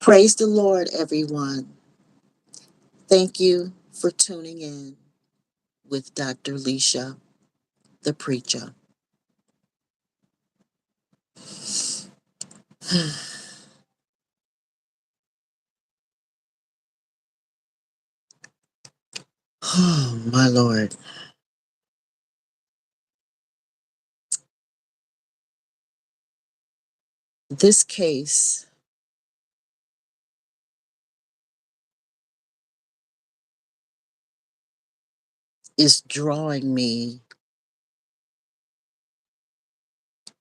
Praise the Lord, everyone. Thank you for tuning in with Dr. Leisha, the preacher. Oh, my Lord. This case is drawing me,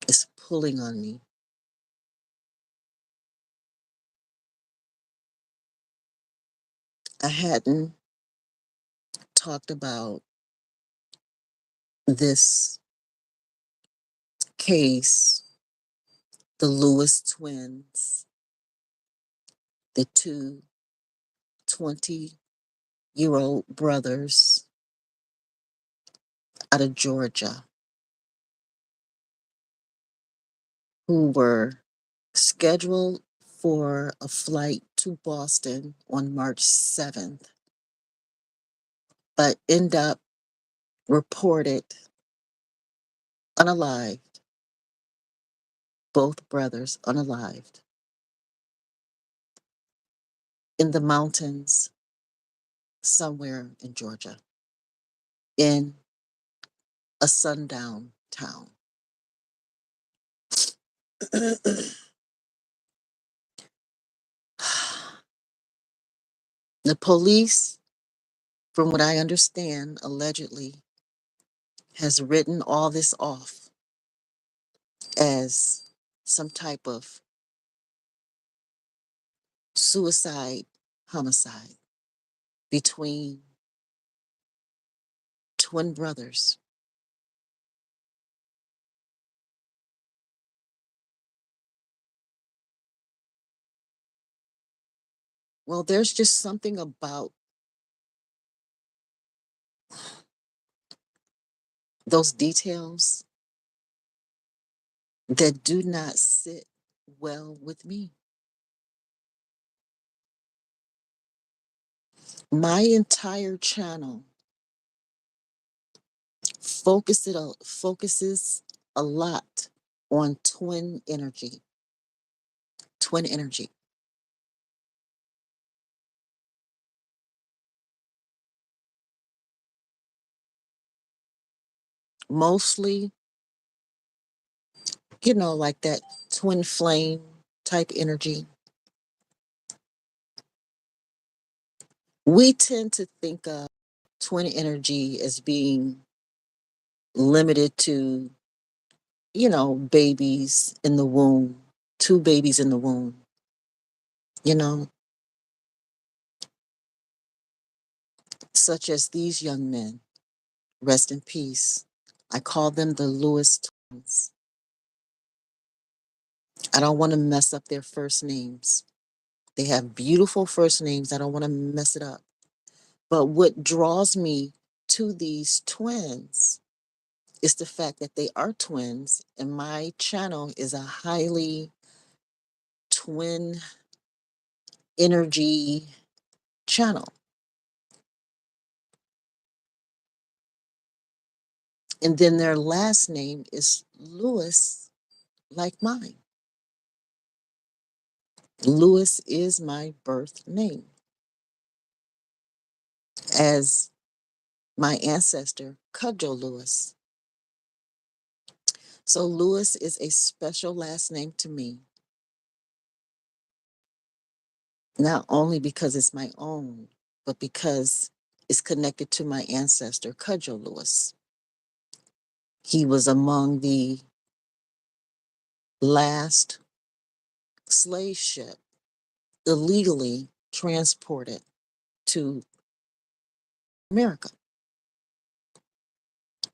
is pulling on me. I hadn't talked about this case, the Lewis twins, the two 20-year-old brothers out of Georgia who were scheduled for a flight to Boston on March 7th, but end up reported unalived, both brothers unalived, in the mountains somewhere in Georgia, in a sundown town. The police, from what I understand, allegedly has written all this off as some type of suicide homicide between twin brothers. Well, there's just something about those details that do not sit well with me. My entire channel focuses a lot on twin energy. Twin energy. Mostly, like that twin flame type energy. We tend to think of twin energy as being limited to, babies in the womb, two babies in the womb, you know, such as these young men. Rest in peace. I call them the Lewis twins. I don't want to mess up their first names. They have beautiful first names. I don't want to mess it up. But what draws me to these twins is the fact that they are twins, and my channel is a highly twin energy channel. And then their last name is Lewis, like mine. Lewis is my birth name, as my ancestor, Cudjo Lewis. So Lewis is a special last name to me, not only because it's my own, but because it's connected to my ancestor, Cudjo Lewis. He was among the last slave ship illegally transported to America,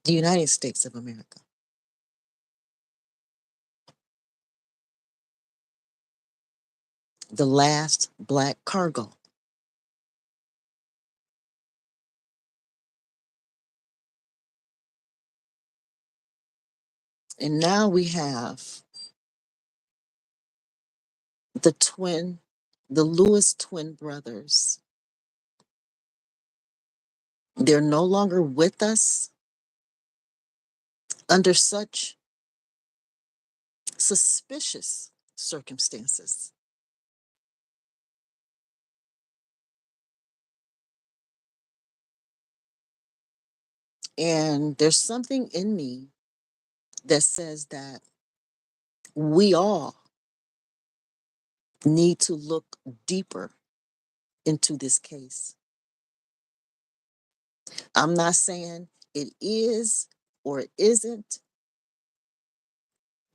the United States of America. The last black cargo. And now we have the twin The Lewis twin brothers, they're no longer with us under such suspicious circumstances. And there's something in me that says that we all need to look deeper into this case. I'm not saying it is or it isn't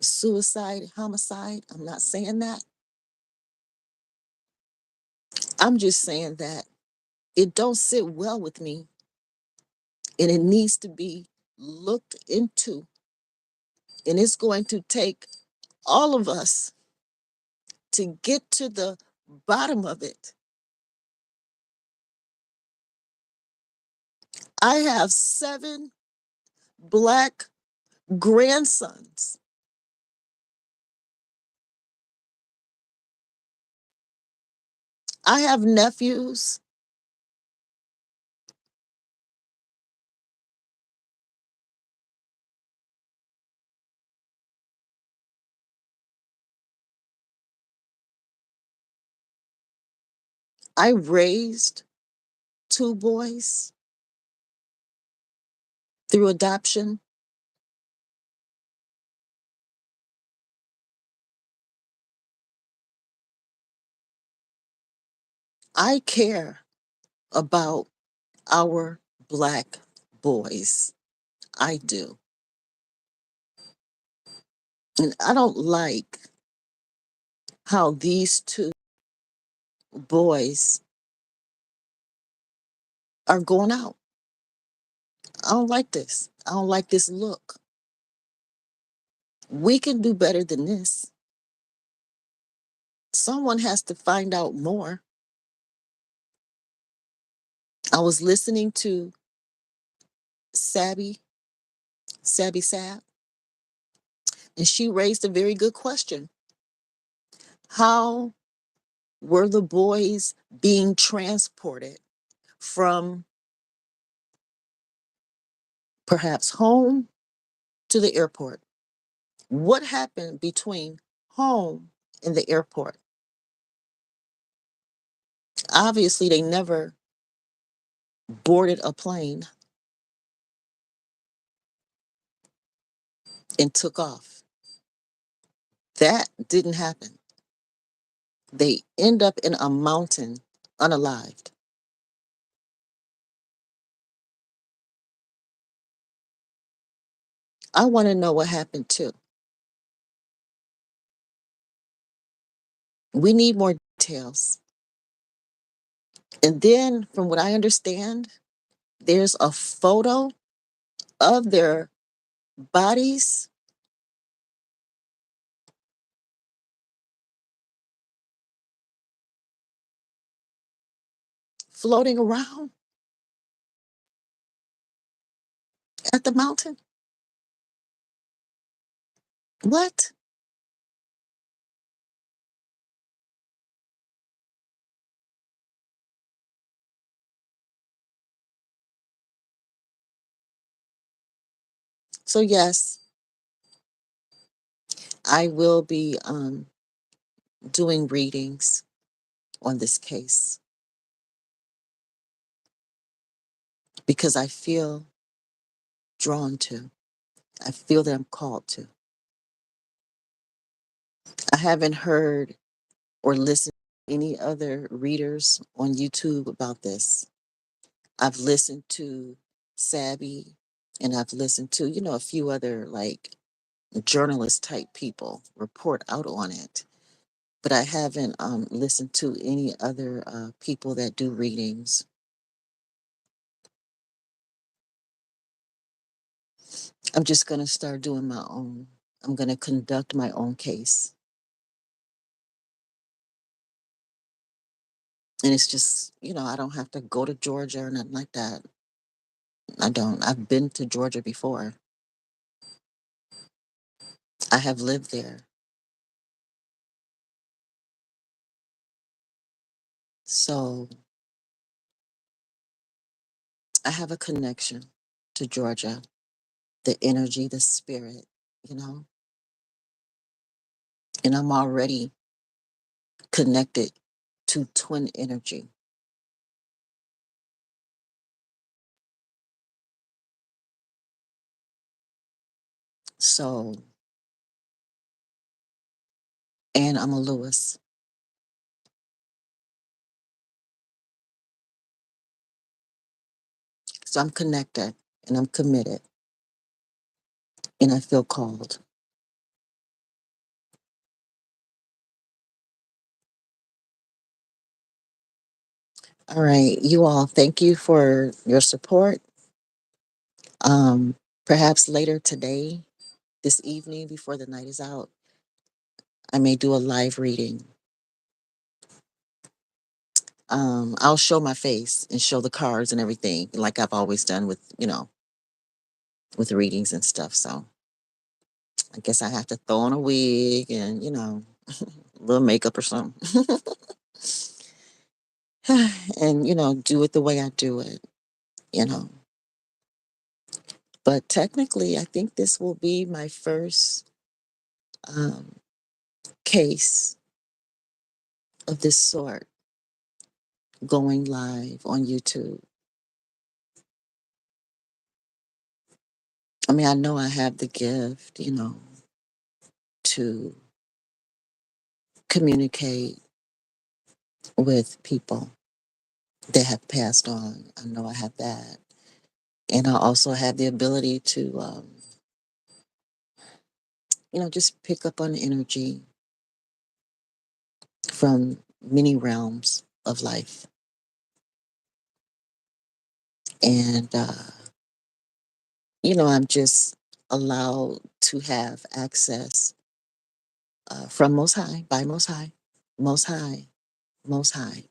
suicide, homicide. I'm not saying that. I'm just saying that it don't sit well with me and it needs to be looked into. And it's going to take all of us to get to the bottom of it. I have 7 Black grandsons. I have nephews. I raised 2 boys through adoption. I care about our Black boys. I do. And I don't like how these 2 boys are going out. I don't like this. I don't like this look. We can do better than this. Someone has to find out more. I was listening to Sabby, Sabby Sab, and she raised a very good question. How were the boys being transported from perhaps home to the airport? What happened between home and the airport? Obviously, they never boarded a plane and took off. That didn't happen. They end up in a mountain unalived. I want to know what happened too. We need more details. And then, from what I understand, there's a photo of their bodies floating around at the mountain. What? So, yes, I will be doing readings on this case because I feel drawn to. I feel that I'm called to. I haven't heard or listened to any other readers on YouTube about this. I've listened to Sabby and I've listened to, a few other like journalist type people report out on it. But I haven't listened to any other people that do readings. I'm just going to start doing my own. I'm going to conduct my own case. And it's just, I don't have to go to Georgia or nothing like that. I don't. I've been to Georgia before. I have lived there. So I have a connection to Georgia, the energy, the spirit, you know, and I'm already connected to twin energy. So, and I'm a Lewis. So I'm connected and I'm committed and I feel called. All right, you all, thank you for your support. Um, Perhaps later today, this evening, before the night is out, I may do a live reading. I'll show my face and show the cards and everything, like I've always done with, with readings and stuff. So I guess I have to throw on a wig and, a little makeup or something. And, do it the way I do it, you know. But technically, I think this will be my first um, case of this sort going live on YouTube. I mean, I know I have the gift, to communicate with people that have passed on. I know I have that. And I also have the ability to, just pick up on energy from many realms of life. And, I'm just allowed to have access from Most High, by Most High, Most High, Most High,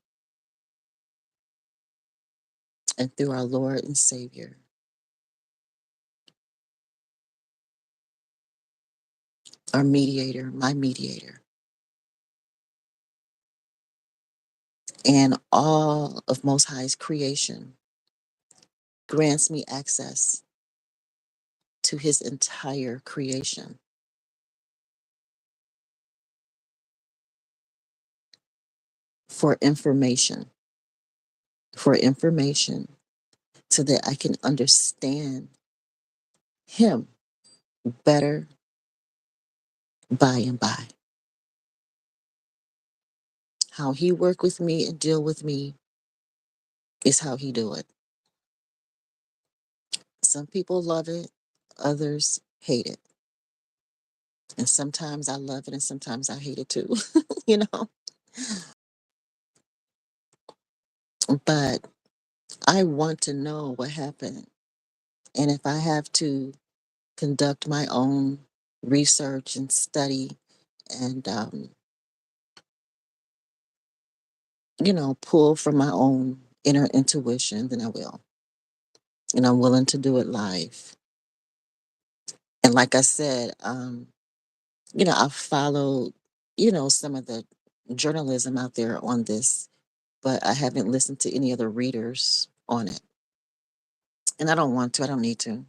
and through our Lord and Savior, our mediator, my mediator, and all of Most High's creation grants me access to his entire creation for information, for information, so that I can understand him better by and by. How he work with me and deal with me is how he do it. Some people love it, others hate it. And sometimes I love it and sometimes I hate it too, you know? But I want to know what happened. And if I have to conduct my own research and study and, pull from my own inner intuition, then I will. And I'm willing to do it live. And like I said, I've followed, some of the journalism out there on this, but I haven't listened to any other readers on it. And I don't want to, I don't need to,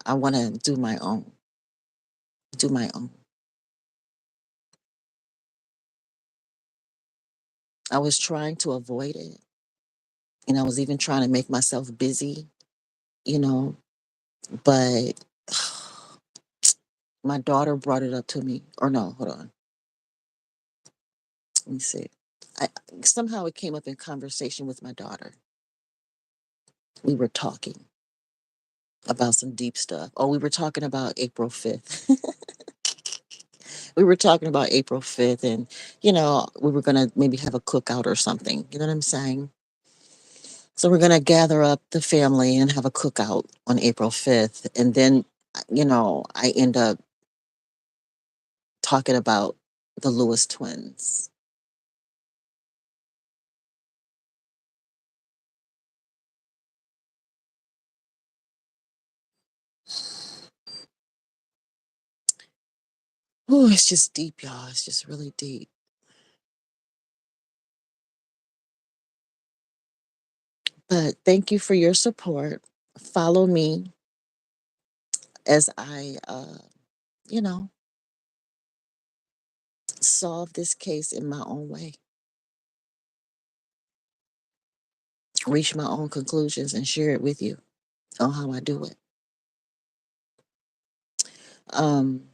I want to do my own. I was trying to avoid it. And I was even trying to make myself busy, you know, but my daughter brought it up to me. Or no, hold on. Let me see. I somehow it came up in conversation with my daughter. We were talking about some deep stuff. Oh, we were talking about April 5th. We were talking about April 5th and we were going to maybe have a cookout or something. You know what I'm saying? So we're going to gather up the family and have a cookout on April 5th and then I end up talking about the Lewis twins. Oh, it's just deep, y'all. It's just really deep. But thank you for your support. Follow me as I, you know, solve this case in my own way, reach my own conclusions, and share it with you on how I do it. Um,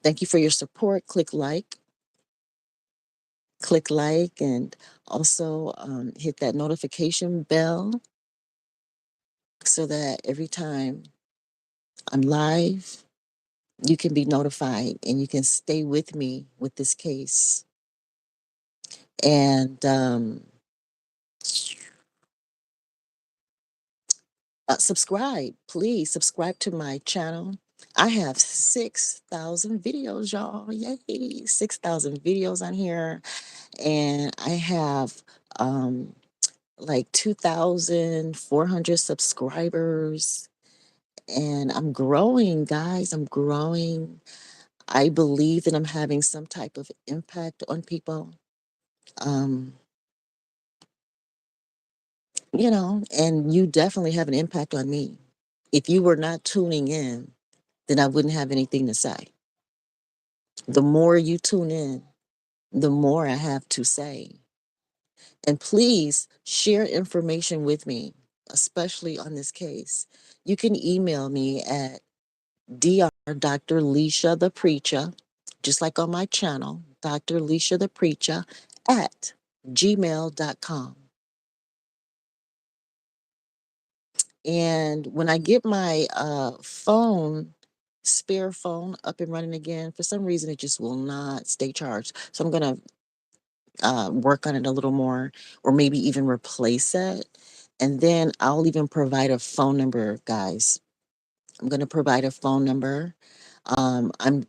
Thank you for your support. Click like, and also hit that notification bell so that every time I'm live, you can be notified and you can stay with me with this case. And subscribe, please subscribe to my channel. I have 6,000 videos, y'all. Yay! 6,000 videos on here. And I have like 2,400 subscribers. And I'm growing, guys. I'm growing. I believe that I'm having some type of impact on people. Um, and you definitely have an impact on me. If you were not tuning in, then I wouldn't have anything to say. The more you tune in, the more I have to say. And please share information with me, especially on this case. You can email me at Dr. Leisha the Preacher, just like on my channel, Dr. Leisha the Preacher at gmail.com. And when I get my spare phone up and running again, for some reason it just will not stay charged. So I'm going to work on it a little more, or maybe even replace it. And then I'll even provide a phone number, guys. I'm going to provide a phone number. I'm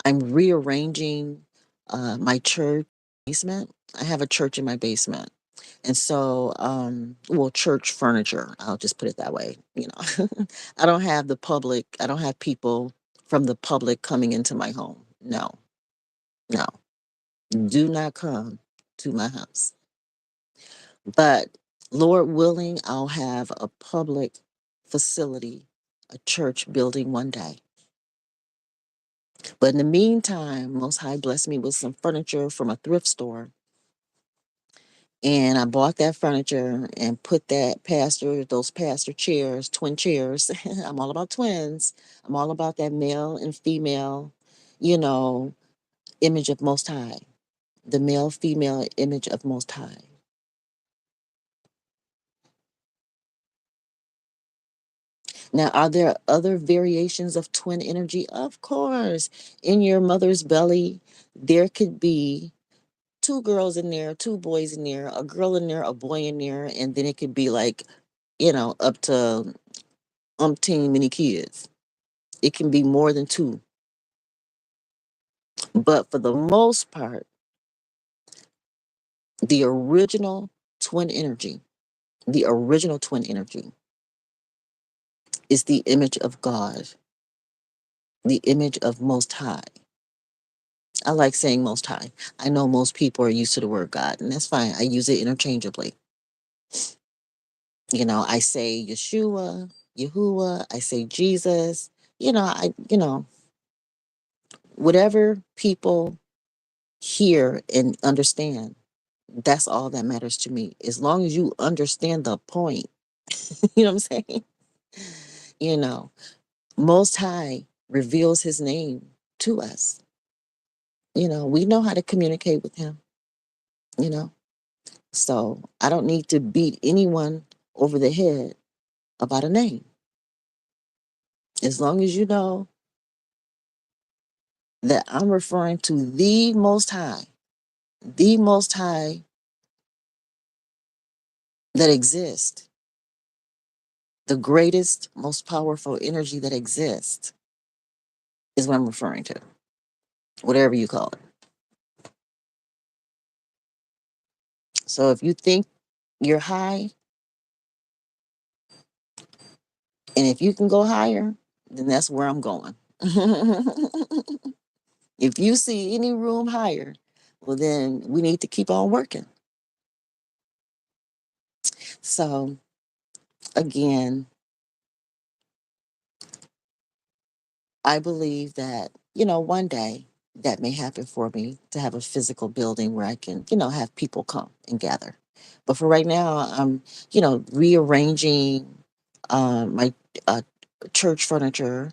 rearranging my church basement. I have a church in my basement. And so, well, church furniture, I'll just put it that way. I don't have people from the public coming into my home. No, no, do not come to my house. But Lord willing, I'll have a public facility, a church building one day. But in the meantime, Most High blessed me with some furniture from a thrift store. And I bought that furniture and put those pastor chairs, twin chairs. I'm all about twins. I'm all about that male and female, you know, image of Most High, the male female image of Most High. Now, are there other variations of twin energy? Of course. In your mother's belly, there could be two girls in there, two boys in there, a girl in there, a boy in there, and then it could be like, up to umpteen many kids. It can be more than two. But for the most part, the twin energy, the original twin energy is the image of God, the image of Most High. I like saying Most High. I know most people are used to the word God, and that's fine. I use it interchangeably. I say Yeshua, Yahuwah, I say Jesus. Whatever people hear and understand, that's all that matters to me. As long as you understand the point, you know what I'm saying? You know, Most High reveals his name to us. We know how to communicate with him, you know. So I don't need to beat anyone over the head about a name. As long as you know that I'm referring to the Most High that exists, the greatest, most powerful energy that exists is what I'm referring to, whatever you call it. So if you think you're high, and if you can go higher, then that's where I'm going. If you see any room higher, well, then we need to keep on working. So again, I believe that, one day that may happen for me to have a physical building where I can, have people come and gather. But for right now, I'm, rearranging my uh, church furniture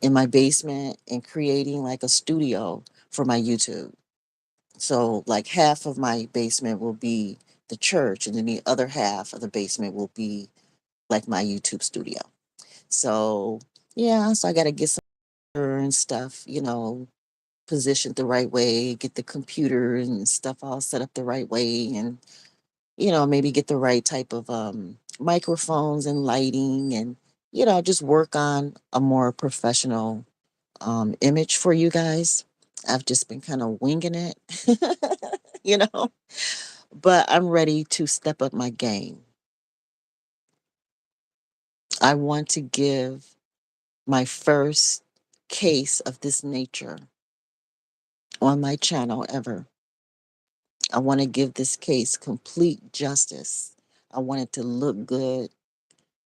in my basement and creating like a studio for my YouTube. So, like, half of my basement will be the church, and then the other half of the basement will be like my YouTube studio. So, yeah, so I got to get some and stuff, positioned the right way, get the computer and stuff all set up the right way, and maybe get the right type of microphones and lighting, and just work on a more professional image for you guys. I've just been kind of winging it, you know, but I'm ready to step up my game. I want to give my first case of this nature on my channel ever. I want to give this case complete justice. I want it to look good,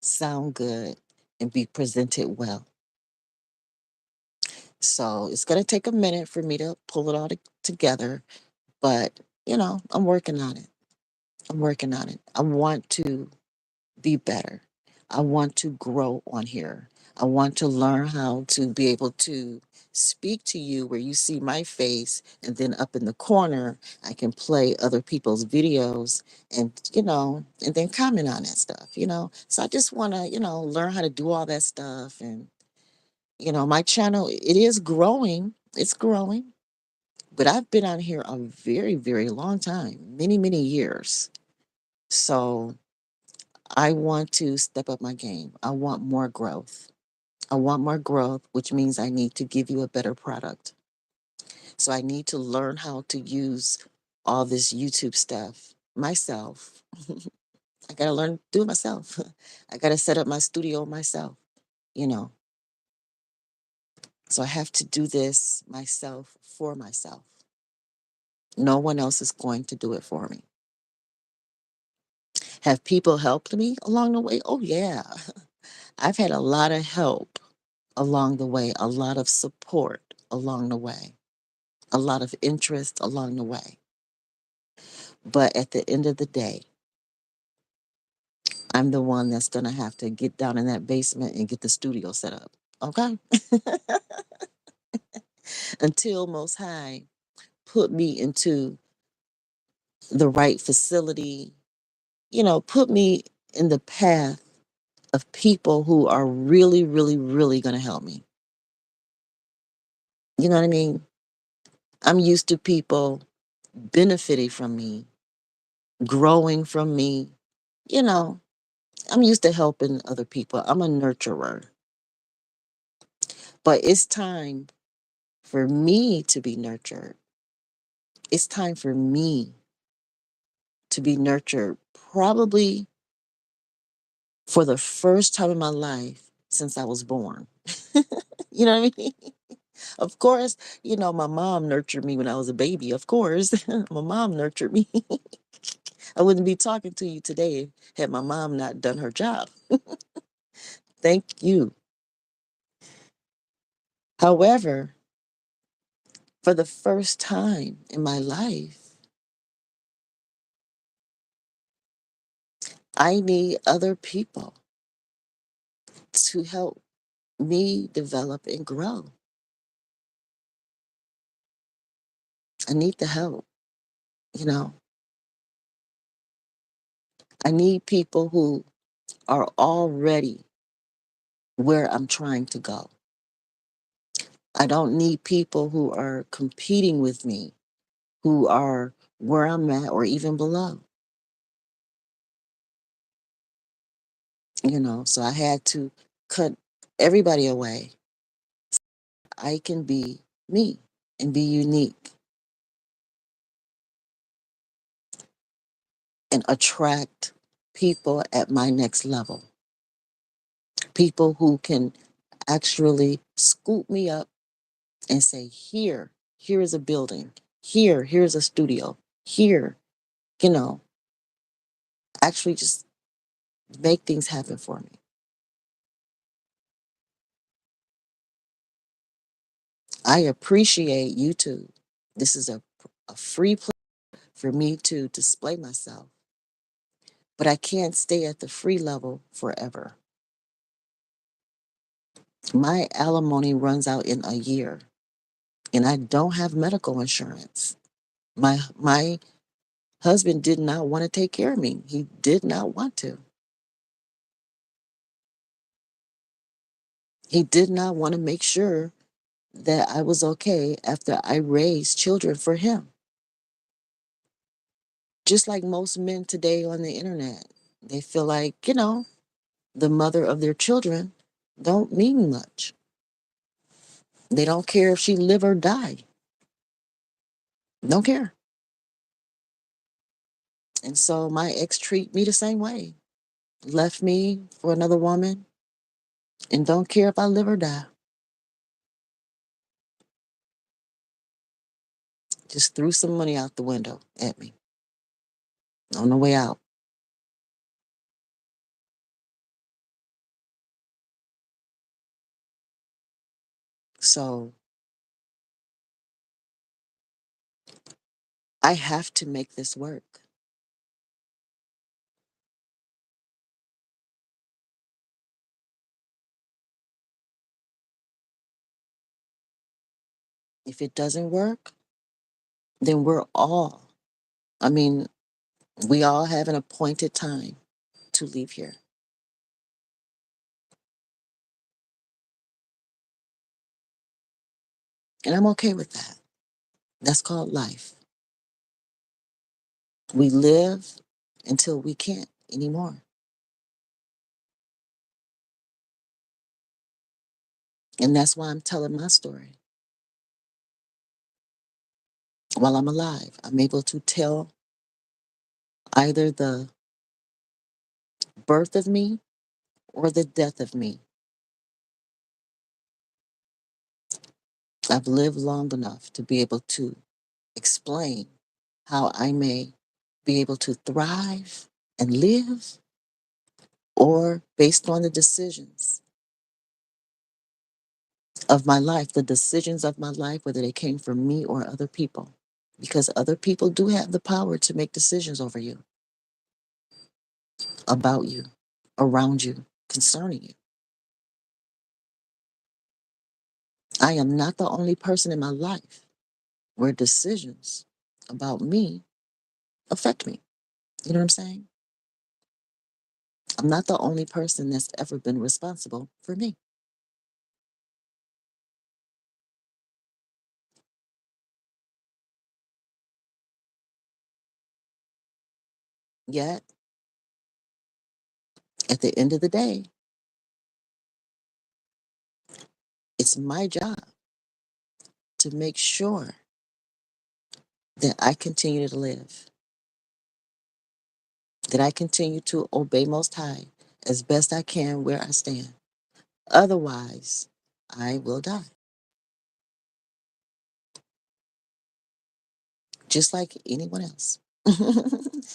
sound good, and be presented well. So it's going to take a minute for me to pull it all together, but I'm working on it. I'm working on it. I want to be better. I want to grow on here. I want to learn how to be able to speak to you where you see my face, and then up in the corner, I can play other people's videos and, and then comment on that stuff. So I just want to, learn how to do all that stuff. And, my channel, it is growing. It's growing. But I've been on here a very, very long time, many, many years. So I want to step up my game. I want more growth. I want more growth, which means I need to give you a better product. So I need to learn how to use all this YouTube stuff myself. I got to learn to do it myself. I got to set up my studio myself, you know. So I have to do this myself for myself. No one else is going to do it for me. Have people helped me along the way? Oh, yeah. I've had a lot of help along the way, a lot of support along the way, a lot of interest along the way. But at the end of the day, I'm the one that's going to have to get down in that basement and get the studio set up. Okay? Until Most High put me into the right facility, put me in the path of people who are really, really, really going to help me. You know what I mean? I'm used to people benefiting from me, growing from me. You know, I'm used to helping other people. I'm a nurturer. But it's time for me to be nurtured. It's time for me to be nurtured, probably for the first time in my life since I was born. You know what I mean? Of course, my mom nurtured me when I was a baby. Of course, my mom nurtured me. I wouldn't be talking to you today had my mom not done her job. Thank you. However, for the first time in my life, I need other people to help me develop and grow. I need the help, you know. I need people who are already where I'm trying to go. I don't need people who are competing with me, who are where I'm at or even below. So I had to cut everybody away. I can be me and be unique and attract people at my next level. People who can actually scoop me up and say, here is a building. Here's a studio. Here, you know, actually just make things happen for me. I appreciate YouTube. This is a free place for me to display myself, but I can't stay at the free level forever. My alimony runs out in a year, and I don't have medical insurance. My husband did not want to take care of me. He did not want to. He did not want to make sure that I was okay after I raised children for him. Just like most men today on the internet, they feel like, the mother of their children don't mean much. They don't care if she live or die. Don't care. And so my ex treat me the same way. Left me for another woman and don't care if I live or die. Just threw some money out the window at me on the way out. So I have to make this work. If it doesn't work, then I mean, we all have an appointed time to leave here. And I'm okay with that. That's called life. We live until we can't anymore. And that's why I'm telling my story. While I'm alive, I'm able to tell either the birth of me or the death of me. I've lived long enough to be able to explain how I may be able to thrive and live, or based on the decisions of my life, the decisions of my life, whether they came from me or other people. Because other people do have the power to make decisions over you, about you, around you, concerning you. I am not the only person in my life where decisions about me affect me. You know what I'm saying? I'm not the only person that's ever been responsible for me. Yet, at the end of the day, it's my job to make sure that I continue to live, that I continue to obey Most High as best I can where I stand. Otherwise, I will die. Just like anyone else.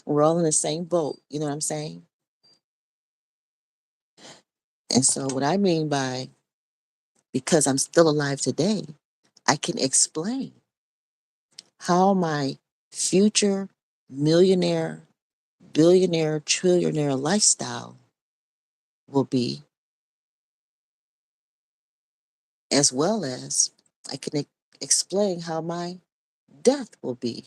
We're all in the same boat. You know what I'm saying? And so, what I mean by because I'm still alive today, I can explain how my future millionaire, billionaire, trillionaire lifestyle will be, as well as I can explain how my death will be.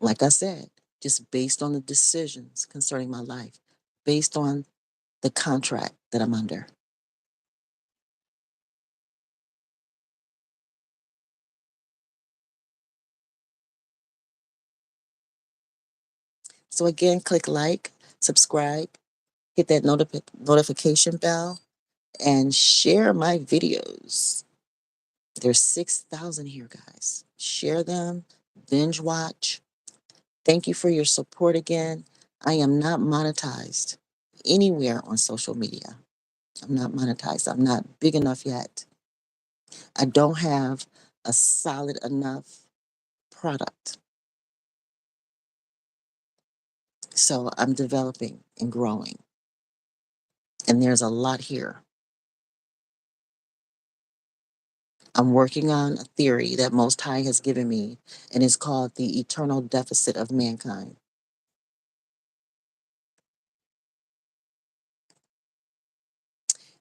Like I said, just based on the decisions concerning my life, based on the contract that I'm under. So again, click like, subscribe, hit that notification bell, and share my videos. There's 6,000 here, guys. Share them, binge watch. Thank you for your support again. I am not monetized anywhere on social media. I'm not monetized. I'm not big enough yet. I don't have a solid enough product. So I'm developing and growing. And there's a lot here. I'm working on a theory that Most High has given me, and it's called the eternal deficit of mankind.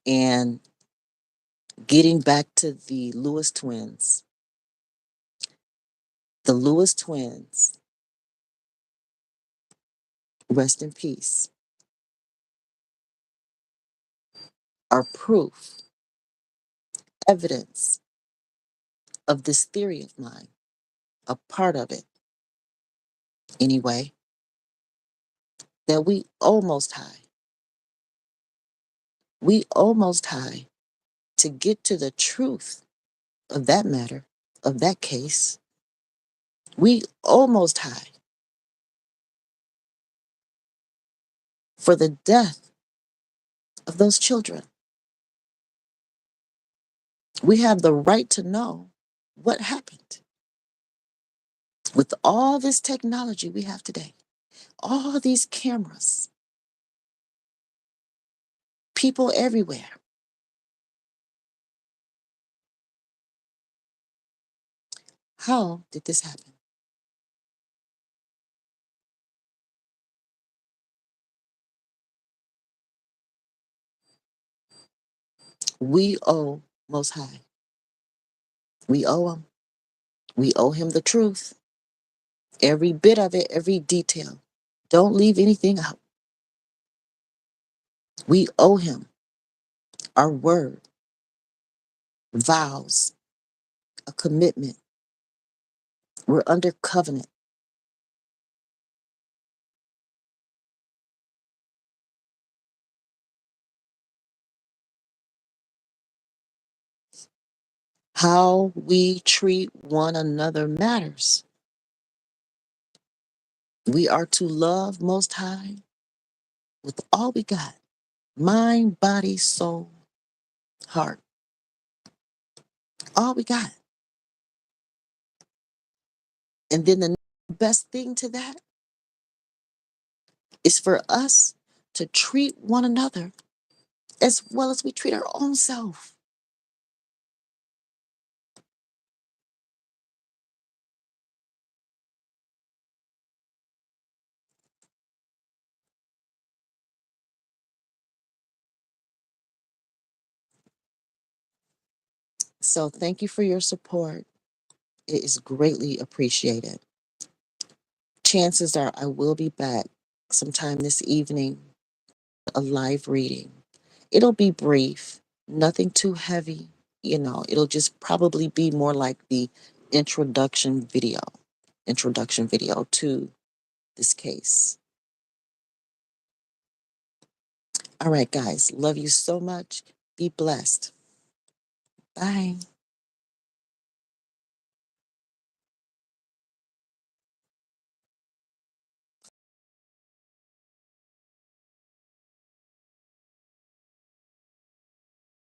And getting back to the Lewis twins, rest in peace, are proof, evidence of this theory of mine, a part of it anyway, that we almost high. We almost high to get to the truth of that matter, of that case. We almost high for the death of those children. We have the right to know what happened. With all this technology we have today, all these cameras, people everywhere, how did this happen? We owe Most High. We owe Him. We owe Him the truth. Every bit of it, every detail. Don't leave anything out. We owe Him our word, vows, a commitment. We're under covenant. How we treat one another matters. We are to love Most High with all we got, mind, body, soul, heart, all we got. And then the best thing to that is for us to treat one another as well as we treat our own self. So thank you for your support. It is greatly appreciated. Chances are I will be back sometime this evening, a live reading. It'll be brief, nothing too heavy. It'll just probably be more like the introduction video, introduction video to this case. All right, guys, love you so much. Be blessed. Bye.